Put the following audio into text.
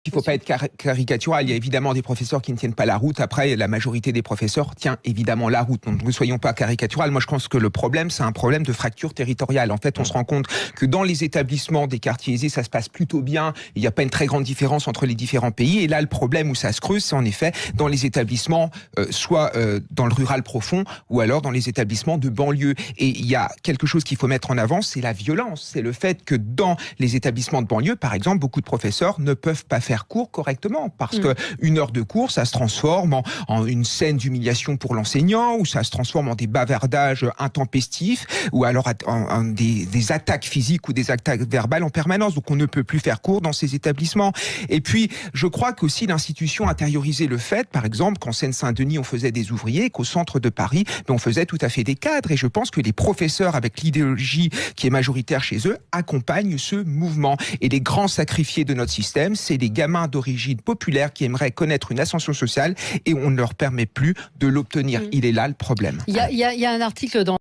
Il ne faut pas être caricatural. Il y a évidemment des professeurs qui ne tiennent pas la route. Après, la majorité des professeurs tient évidemment la route. Donc, ne soyons pas caricatural. Moi, je pense que le problème, c'est un problème de fracture territoriale. En fait, on se rend compte que dans les établissements des quartiers aisés, ça se passe plutôt bien. Il n'y a pas une très grande différence entre les différents pays. Et là, le problème où ça se creuse, c'est en effet dans les établissements, soit dans le rural profond, ou alors dans les établissements de banlieue. Et il y a quelque chose qu'il faut mettre en avant, c'est la violence. C'est le fait que dans les établissements de banlieue, par exemple, beaucoup de professeurs ne peuvent pas faire cours correctement parce que une heure de cours, ça se transforme en une scène d'humiliation pour l'enseignant, ou ça se transforme en des bavardages intempestifs, ou alors en des attaques physiques ou des attaques verbales en permanence. Donc on ne peut plus faire cours dans ces établissements. Et puis, je crois qu'aussi l'institution a intériorisé le fait, par exemple, qu'en Seine-Saint-Denis, on faisait des ouvriers, qu'au centre de Paris, on faisait tout à fait des cadres. Et je pense que les professeurs, avec l'idéologie qui est majoritaire chez eux, accompagnent ce mouvement. Et les grands sacrifiés de notre système, c'est les gamins d'origine populaire qui aimeraient connaître une ascension sociale et on ne leur permet plus de l'obtenir. Il est là le problème. Il y a un article dans